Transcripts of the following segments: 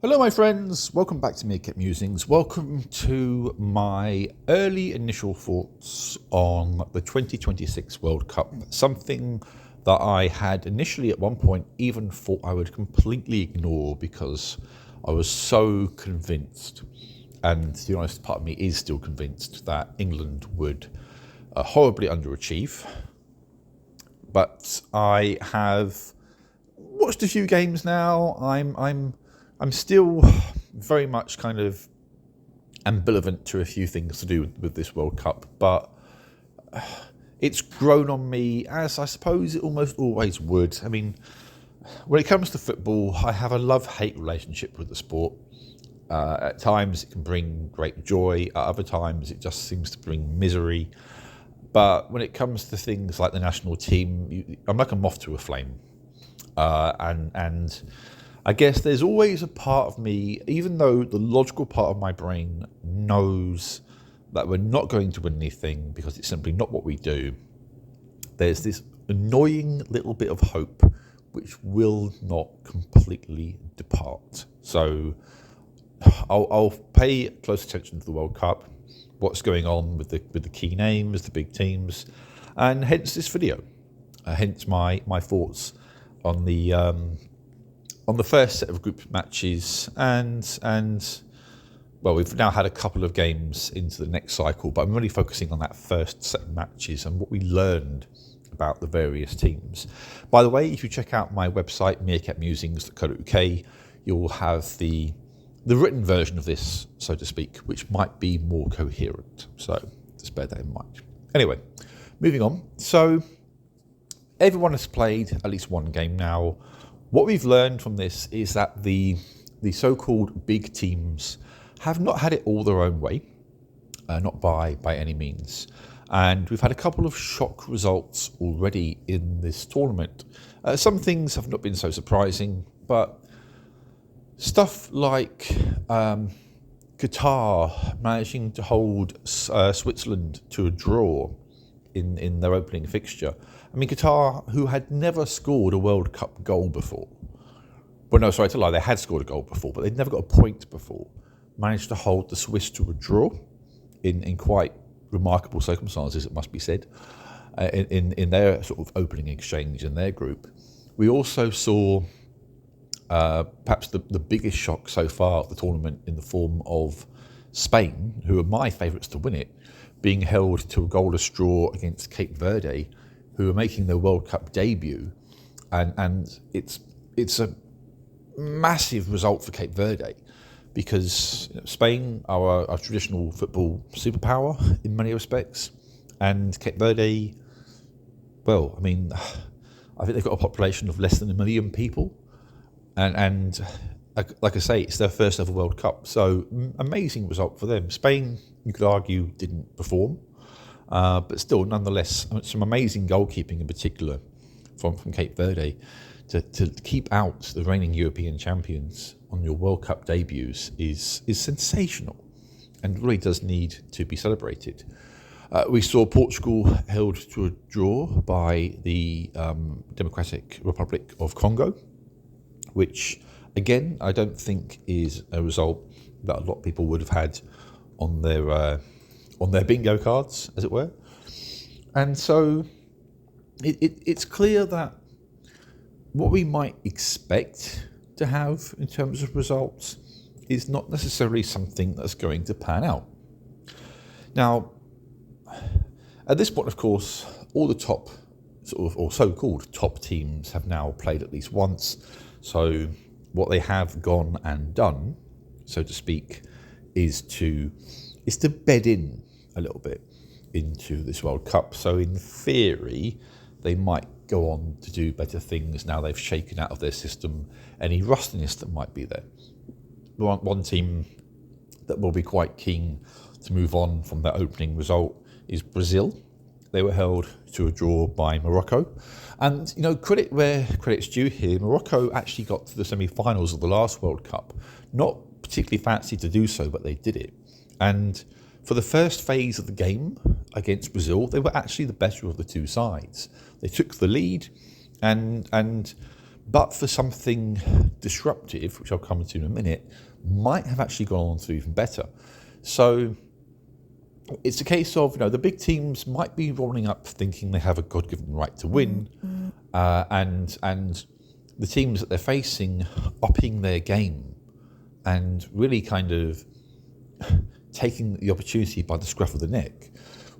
Hello my friends, welcome back to Musings. Welcome to my early initial thoughts on the 2026 World Cup. Something that I had initially at one point even thought I would completely ignore because I was so convinced, and to be honest, part of me is still convinced that England would horribly underachieve. But I have watched a few games now. I'm still very much kind of ambivalent to a few things to do with this World Cup, but it's grown on me, as I suppose it almost always would. I mean, when it comes to football, I have a love-hate relationship with the sport. At times it can bring great joy, at other times it just seems to bring misery. But when it comes to things like the national team, I'm like a moth to a flame. And I guess there's always a part of me, even though the logical part of my brain knows that we're not going to win anything because it's simply not what we do, there's this annoying little bit of hope which will not completely depart. So I'll pay close attention to the World Cup, what's going on with the key names, the big teams, and hence this video, hence my thoughts on the first set of group matches, and well, we've now had a couple of games into the next cycle, but I'm really focusing on that first set of matches and what we learned about the various teams. By the way, if you check out my website, meerkatmusings.co.uk, you'll have the written version of this, so to speak, which might be more coherent. So just bear that in mind. Anyway, moving on. So everyone has played at least one game now. What we've learned from this is that the so-called big teams have not had it all their own way, not by any means. And we've had a couple of shock results already in this tournament. Some things have not been so surprising, but stuff like Qatar managing to hold Switzerland to a draw in their opening fixture. I mean, Qatar, who had never scored a World Cup goal before. Well, no, sorry to lie, they had scored a goal before, but they'd never got a point before. Managed to hold the Swiss to a draw in quite remarkable circumstances, it must be said, in their sort of opening exchange in their group. We also saw perhaps the biggest shock so far at the tournament in the form of Spain, who are my favourites to win it, being held to a goalless draw against Cape Verde, who are making their World Cup debut, and it's a massive result for Cape Verde because Spain are a traditional football superpower in many respects, and Cape Verde, well, I mean, I think they've got a population of less than 1 million people, and like I say, it's their first ever World Cup, so amazing result for them. Spain, you could argue, didn't perform, but still, nonetheless, some amazing goalkeeping in particular from Cape Verde to keep out the reigning European champions on your World Cup debuts is sensational and really does need to be celebrated. We saw Portugal held to a draw by the Democratic Republic of Congo, which, again, I don't think is a result that a lot of people would have had on their bingo cards, as it were. And so it's clear that what we might expect to have in terms of results is not necessarily something that's going to pan out. Now, at this point, of course, all the top sort of, or so-called top teams have now played at least once. So what they have gone and done, so to speak, is to bed in a little bit into this World Cup. So in theory, they might go on to do better things now they've shaken out of their system any rustiness that might be there. One team that will be quite keen to move on from their opening result is Brazil. They were held to a draw by Morocco. And, you know, credit where credit's due here, Morocco actually got to the semi-finals of the last World Cup. Not particularly fancy to do so, but they did it. And for the first phase of the game against Brazil, they were actually the better of the two sides. They took the lead, and but for something disruptive, which I'll come to in a minute, might have actually gone on to even better. So it's a case of, the big teams might be rolling up thinking they have a God-given right to win, and the teams that they're facing upping their game and really kind of taking the opportunity by the scruff of the neck.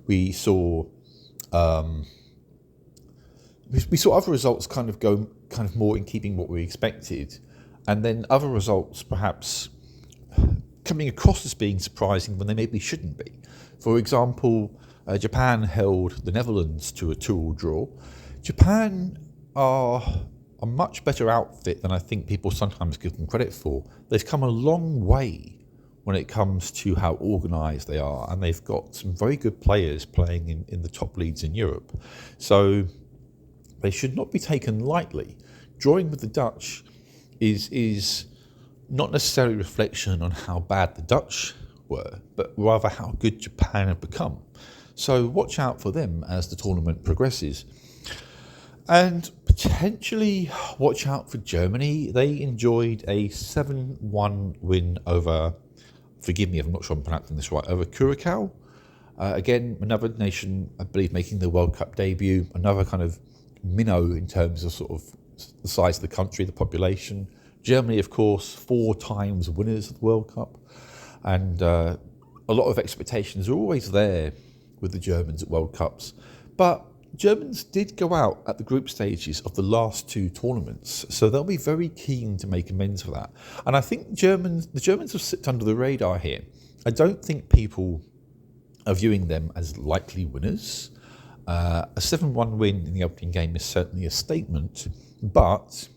We saw other results kind of go more in keeping what we expected, and then other results perhaps coming across as being surprising when they maybe shouldn't be. For example, Japan held the Netherlands to a 2-2 draw. Japan are a much better outfit than I think people sometimes give them credit for. They've come a long way when it comes to how organised they are, and they've got some very good players playing in the top leagues in Europe. So they should not be taken lightly. Drawing with the Dutch is not necessarily a reflection on how bad the Dutch were, but rather how good Japan have become. So watch out for them as the tournament progresses. And potentially watch out for Germany. They enjoyed a 7-1 win over, forgive me if I'm not sure I'm pronouncing this right, over Curacao. Again, another nation, I believe, making the World Cup debut, another kind of minnow in terms of sort of the size of the country, the population. Germany, of course, 4 times winners of the World Cup. And a lot of expectations are always there with the Germans at World Cups. But Germans did go out at the group stages of the last 2 tournaments, so they'll be very keen to make amends for that. And I think the Germans have slipped under the radar here. I don't think people are viewing them as likely winners. A 7-1 win in the opening game is certainly a statement, but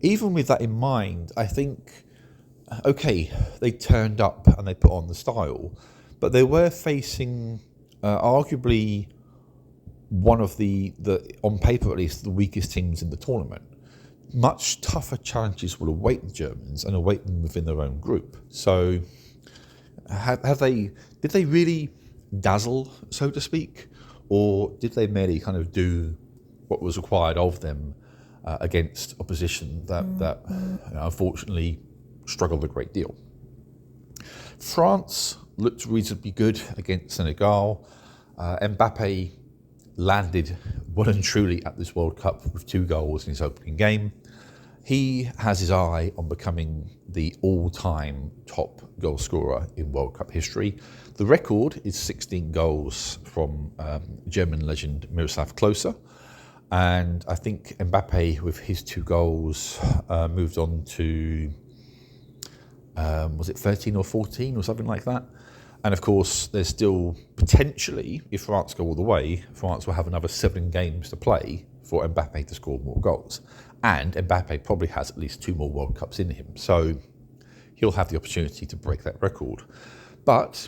even with that in mind, I think, okay, they turned up and they put on the style, but they were facing arguably one of the on paper at least, the weakest teams in the tournament. Much tougher challenges will await the Germans and await them within their own group. So did they really dazzle, so to speak, or did they merely kind of do what was required of them against opposition that unfortunately struggled a great deal? France looked reasonably good against Senegal. Mbappe landed well and truly at this World Cup with 2 goals in his opening game. He has his eye on becoming the all-time top goal scorer in World Cup history. The record is 16 goals from German legend Miroslav Klose. And I think Mbappe, with his 2 goals, moved on to, was it 13 or 14 or something like that? And of course, there's still potentially, if France go all the way, France will have another 7 games to play for Mbappe to score more goals. And Mbappe probably has at least 2 more World Cups in him. So he'll have the opportunity to break that record. But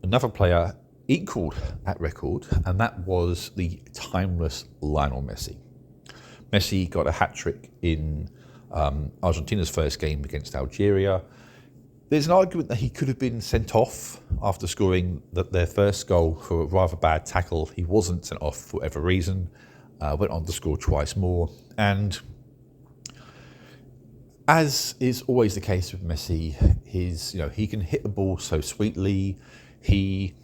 another player equaled that record, and that was the timeless Lionel Messi. Messi got a hat-trick in Argentina's first game against Algeria. There's an argument that he could have been sent off after scoring their first goal for a rather bad tackle. He wasn't sent off for whatever reason, went on to score twice more. And as is always the case with Messi, he can hit the ball so sweetly. He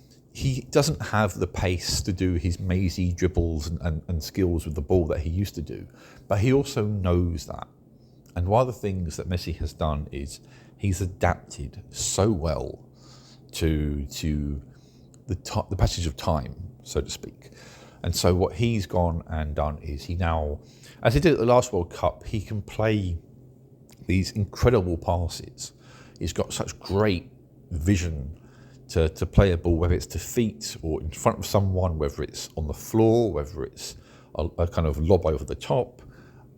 doesn't have the pace to do his mazy dribbles and skills with the ball that he used to do, but he also knows that. And one of the things that Messi has done is he's adapted so well to the passage of time, so to speak. And so what he's gone and done is he now, as he did at the last World Cup, he can play these incredible passes. He's got such great vision to play a ball, whether it's to feet or in front of someone, whether it's on the floor, whether it's a kind of lob over the top.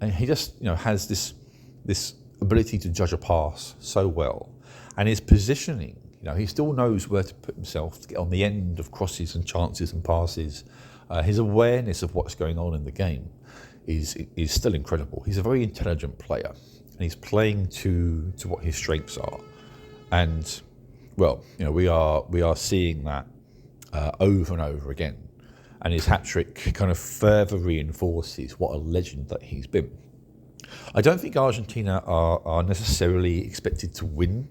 And he just has this ability to judge a pass so well. And his positioning, he still knows where to put himself to get on the end of crosses and chances and passes. His awareness of what's going on in the game is still incredible. He's a very intelligent player, and he's playing to what his strengths are. And well, we are seeing that over and over again. And his hat-trick kind of further reinforces what a legend that he's been. I don't think Argentina are necessarily expected to win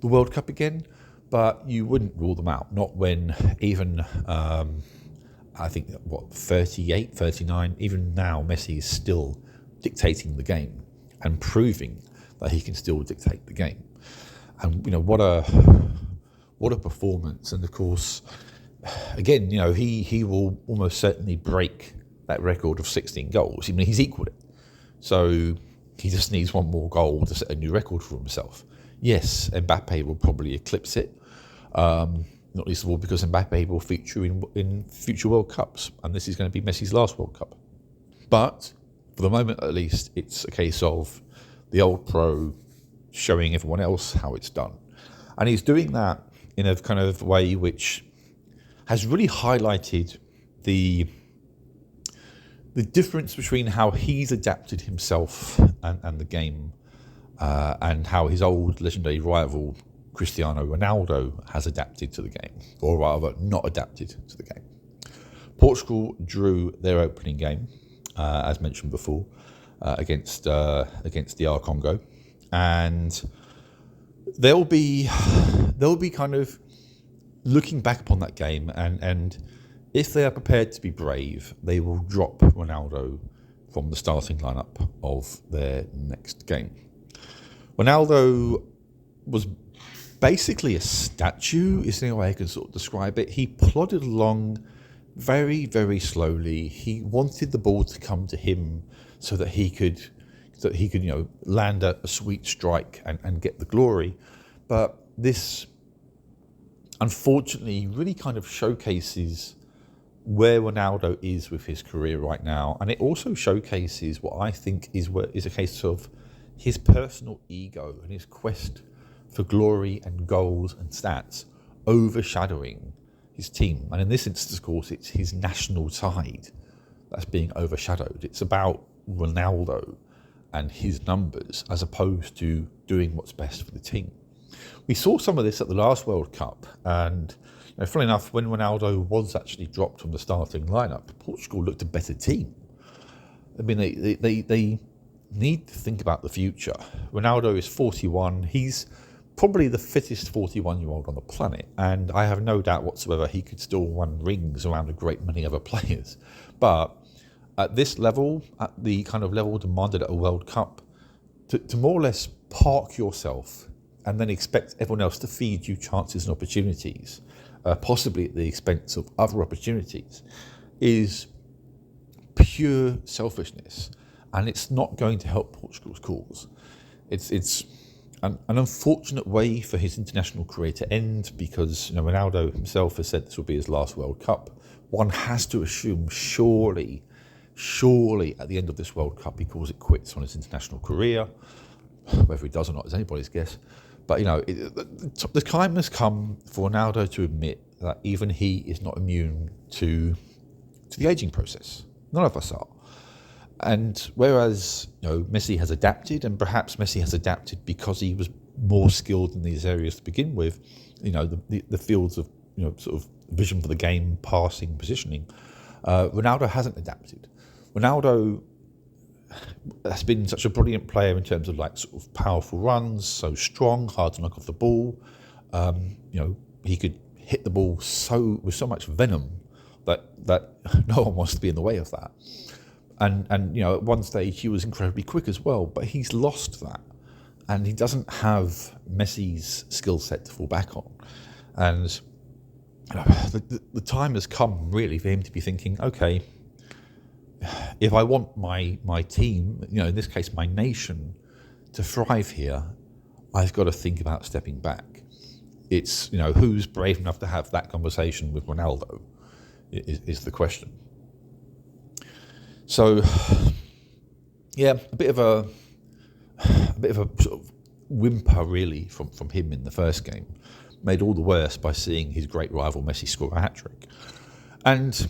the World Cup again, but you wouldn't rule them out. Not when even, I think, 38, 39, even now Messi is still dictating the game and proving that he can still dictate the game. And, what a performance. And of course, again, he will almost certainly break that record of 16 goals. I mean, he's equalled it. So he just needs one more goal to set a new record for himself. Yes, Mbappe will probably eclipse it, not least of all because Mbappe will feature in future World Cups, and this is going to be Messi's last World Cup. But for the moment, at least, it's a case of the old pro showing everyone else how it's done. And he's doing that in a kind of way which has really highlighted the difference between how he's adapted himself and the game and how his old legendary rival Cristiano Ronaldo has adapted to the game, or rather not adapted to the game. Portugal drew their opening game, as mentioned before, against DR Congo, and they'll be kind of looking back upon that game, and if they are prepared to be brave, they will drop Ronaldo from the starting lineup of their next game. Ronaldo was basically a statue, is the only way I can sort of describe it. He plodded along very, very slowly. He wanted the ball to come to him so that he could land a sweet strike and get the glory. But this, unfortunately, really kind of showcases where Ronaldo is with his career right now, and it also showcases what I think is a case of his personal ego and his quest for glory and goals and stats overshadowing his team. And in this instance, of course, it's his national side that's being overshadowed. It's about Ronaldo and his numbers as opposed to doing what's best for the team. We saw some of this at the last World Cup, and funnily enough, when Ronaldo was actually dropped from the starting lineup, Portugal looked a better team. I mean, they need to think about the future. Ronaldo is 41. He's probably the fittest 41-year-old on the planet, and I have no doubt whatsoever he could still win rings around a great many other players. But at this level, at the kind of level demanded at a World Cup, to more or less park yourself and then expect everyone else to feed you chances and opportunities, possibly at the expense of other opportunities, is pure selfishness, and it's not going to help Portugal's cause. It's an unfortunate way for his international career to end, because Ronaldo himself has said this will be his last World Cup. One has to assume, surely at the end of this World Cup he calls it quits on his international career. Whether he does or not is anybody's guess. But the time has come for Ronaldo to admit that even he is not immune to the aging process. None of us are. And whereas Messi has adapted, and perhaps Messi has adapted because he was more skilled in these areas to begin with, the fields of sort of vision for the game, passing, positioning, Ronaldo hasn't adapted. Ronaldo has been such a brilliant player in terms of sort of powerful runs, so strong, hard to knock off the ball. He could hit the ball with so much venom that no one wants to be in the way of that. And at one stage he was incredibly quick as well, but he's lost that, and he doesn't have Messi's skill set to fall back on. And the time has come really for him to be thinking, okay, if I want my team, in this case my nation, to thrive here, I've got to think about stepping back. It's who's brave enough to have that conversation with Ronaldo is the question. So, yeah, a bit of a sort of whimper really from him in the first game, made all the worse by seeing his great rival Messi score a hat-trick. And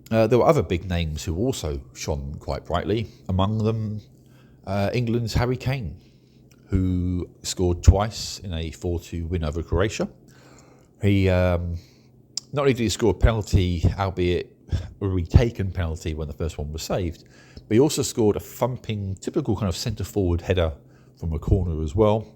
there were other big names who also shone quite brightly. Among them, England's Harry Kane, who scored twice in a 4-2 win over Croatia. He not only did he score a penalty, albeit a retaken penalty when the first one was saved, but he also scored a thumping, typical kind of centre-forward header from a corner as well.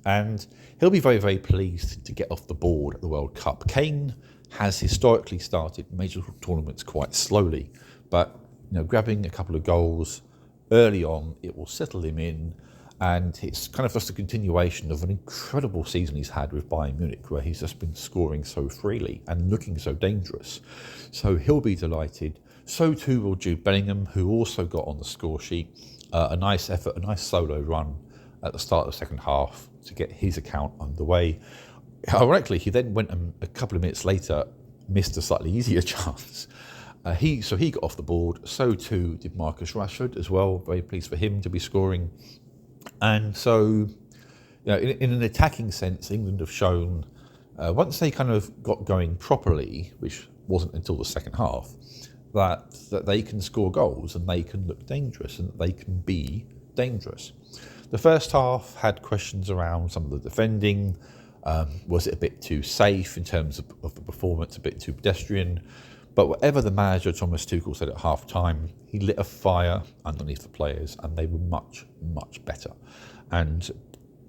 And he'll be very, very pleased to get off the board at the World Cup. Kane has historically started major tournaments quite slowly, but grabbing a couple of goals early on, it will settle him in, and it's kind of just a continuation of an incredible season he's had with Bayern Munich, where he's just been scoring so freely and looking so dangerous. So he'll be delighted. So too will Jude Bellingham, who also got on the score sheet. A nice effort, a nice solo run at the start of the second half to get his account underway. Ironically, he then went a couple of minutes later, missed a slightly easier chance. He got off the board. So too did Marcus Rashford as well. Very pleased for him to be scoring. And so, in an attacking sense, England have shown, once they kind of got going properly, which wasn't until the second half, that they can score goals and they can look dangerous and that they can be dangerous. The first half had questions around some of the defending. Was it a bit too safe in terms of the performance, a bit too pedestrian? But whatever the manager, Thomas Tuchel, said at half-time, he lit a fire underneath the players and they were much, much better and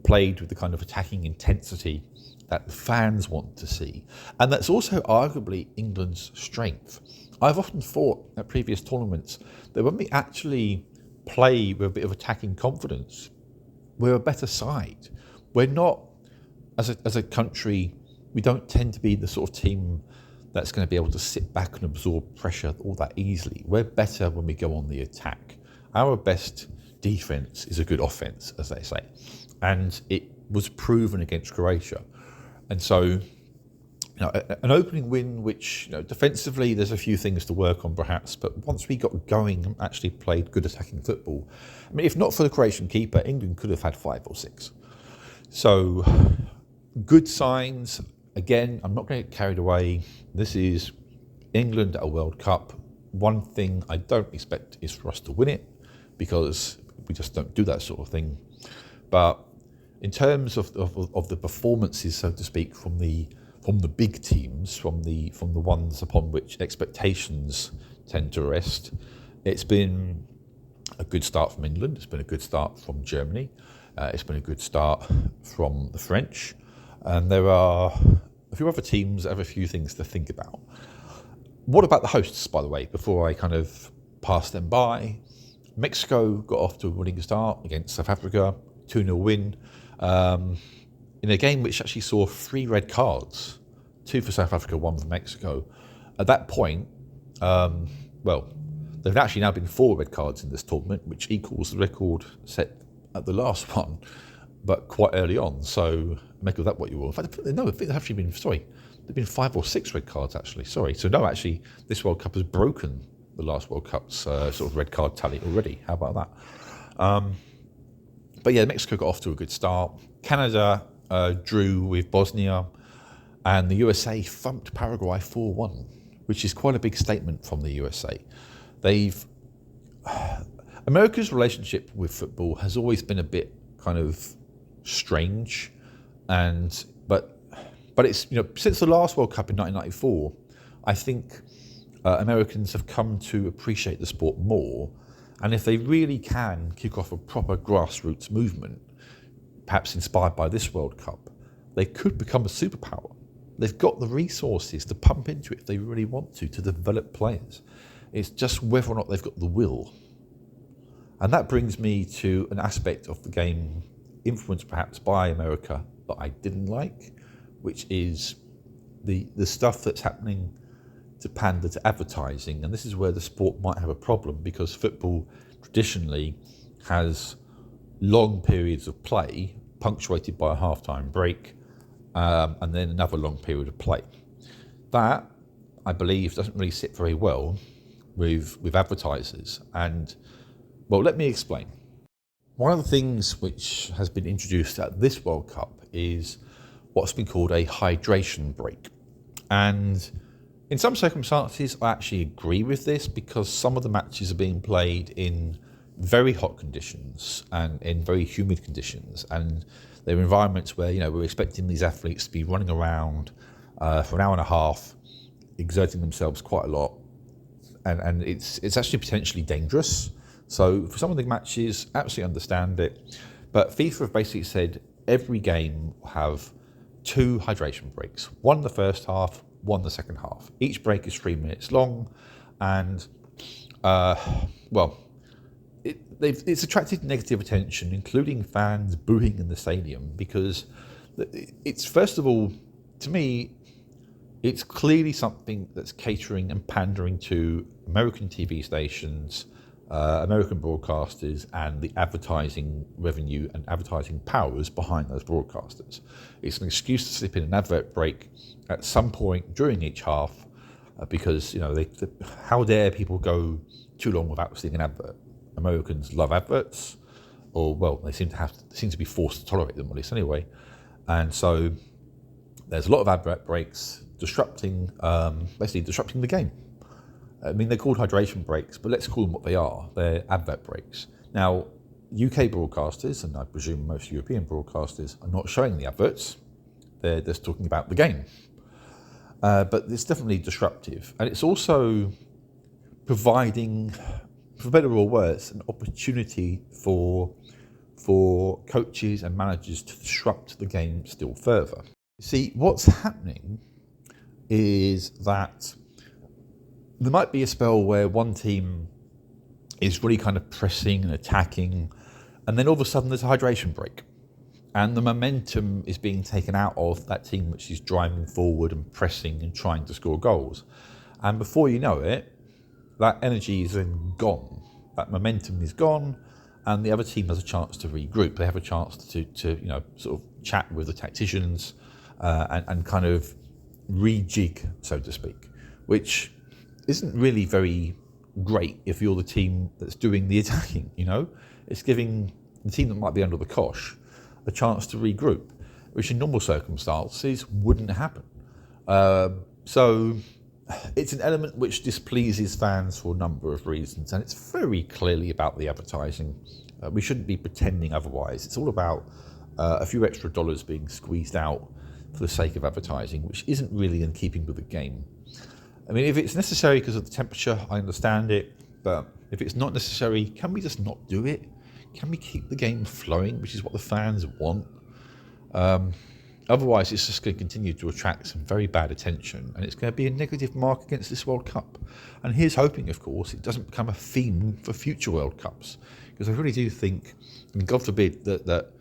played with the kind of attacking intensity that the fans want to see. And that's also arguably England's strength. I've often thought at previous tournaments that when we actually play with a bit of attacking confidence, we're a better side. We're not, as a country, we don't tend to be the sort of team that's going to be able to sit back and absorb pressure all that easily. We're better when we go on the attack. Our best defence is a good offence, as they say. And it was proven against Croatia. And so, an opening win, which, defensively, there's a few things to work on perhaps, but once we got going and actually played good attacking football, I mean, if not for the Croatian keeper, England could have had 5 or 6. So, good signs. Again, I'm not going to get carried away. This is England at a World Cup. One thing I don't expect is for us to win it, because we just don't do that sort of thing. But in terms of the performances, so to speak, from the big teams, from the ones upon which expectations tend to rest, it's been a good start from England. It's been a good start from Germany. It's been a good start from the French. And there are a few other teams that have a few things to think about. What about the hosts, by the way, before I kind of pass them by? Mexico got off to a winning start against South Africa, 2-0 win, in a game which actually saw 3 red cards, 2 for South Africa, 1 for Mexico. At that point, there have actually now been 4 red cards in this tournament, which equals the record set at the last one, but quite early on. So make of that what you will. In fact, no, I think there's actually been, there've been 5 or 6 red cards actually. Sorry. So no, actually, this World Cup has broken the last World Cup's sort of red card tally already. How about that? But yeah, Mexico got off to a good start. Canada drew with Bosnia, and the USA thumped Paraguay 4-1, which is quite a big statement from the USA. America's relationship with football has always been a bit kind of strange, but it's, since the last World Cup in 1994, I think Americans have come to appreciate the sport more, and if they really can kick off a proper grassroots movement, perhaps inspired by this World Cup, they could become a superpower. They've got the resources to pump into it if they really want to develop players. It's just whether or not they've got the will. And that brings me to an aspect of the game influenced perhaps by America that I didn't like, which is the stuff that's happening to pander to advertising. And this is where the sport might have a problem, because football traditionally has long periods of play punctuated by a half-time break, and then another long period of play. That, I believe, doesn't really sit very well with advertisers. And, well, let me explain. One of the things which has been introduced at this World Cup is what's been called a hydration break. And in some circumstances, I actually agree with this, because some of the matches are being played in very hot conditions and in very humid conditions. And they're environments where, we're expecting these athletes to be running around for an hour and a half, exerting themselves quite a lot, and it's actually potentially dangerous. So for some of the matches, absolutely understand it. But FIFA have basically said every game will have 2 hydration breaks, one in the first half, one in the second half. Each break is 3 minutes long, and well, it's attracted negative attention, including fans booing in the stadium, because it's, first of all, to me, it's clearly something that's catering and pandering to American TV stations, American broadcasters, and the advertising revenue and advertising powers behind those broadcasters. It's an excuse to slip in an advert break at some point during each half, because how dare people go too long without seeing an advert? Americans love adverts, or well, they seem to be forced to tolerate them, at least anyway. And so there's a lot of advert breaks basically disrupting the game. I mean, they're called hydration breaks, but let's call them what they are. They're advert breaks. Now, UK broadcasters, and I presume most European broadcasters, are not showing the adverts. They're just talking about the game. But it's definitely disruptive. And it's also providing, for better or worse, an opportunity for coaches and managers to disrupt the game still further. See, what's happening is that there might be a spell where one team is really kind of pressing and attacking, and then all of a sudden there's a hydration break, and the momentum is being taken out of that team which is driving forward and pressing and trying to score goals. And before you know it, that energy is then gone. That momentum is gone, and the other team has a chance to regroup. They have a chance to sort of chat with the tacticians and kind of rejig, so to speak, which isn't really very great if you're the team that's doing the attacking. It's giving the team that might be under the cosh a chance to regroup, which in normal circumstances wouldn't happen. So it's an element which displeases fans for a number of reasons, and it's very clearly about the advertising. We shouldn't be pretending otherwise. It's all about a few extra dollars being squeezed out for the sake of advertising, which isn't really in keeping with the game. I mean, if it's necessary because of the temperature, I understand it, but if it's not necessary, can we just not do it? Can we keep the game flowing, which is what the fans want? Otherwise, it's just going to continue to attract some very bad attention, and it's going to be a negative mark against this World Cup. And here's hoping, of course, it doesn't become a theme for future World Cups, because I really do think, and God forbid that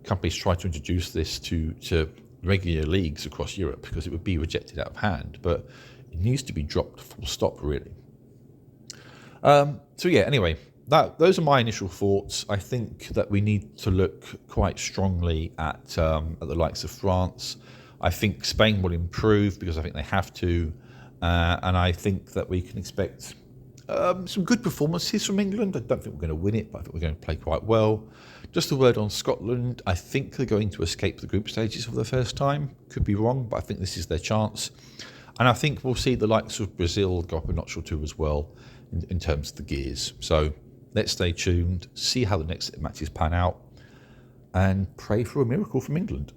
companies try to introduce this to regular leagues across Europe, because it would be rejected out of hand, but it needs to be dropped full stop, really. So yeah, anyway, those are my initial thoughts. I think that we need to look quite strongly at the likes of France. I think Spain will improve because I think they have to, and I think that we can expect some good performances from England. I don't think we're going to win it, but I think we're going to play quite well. Just a word on Scotland. I think they're going to escape the group stages for the first time. Could be wrong, but I think this is their chance. And I think we'll see the likes of Brazil go up a notch or two as well in terms of the gears. So let's stay tuned, see how the next matches pan out, and pray for a miracle from England.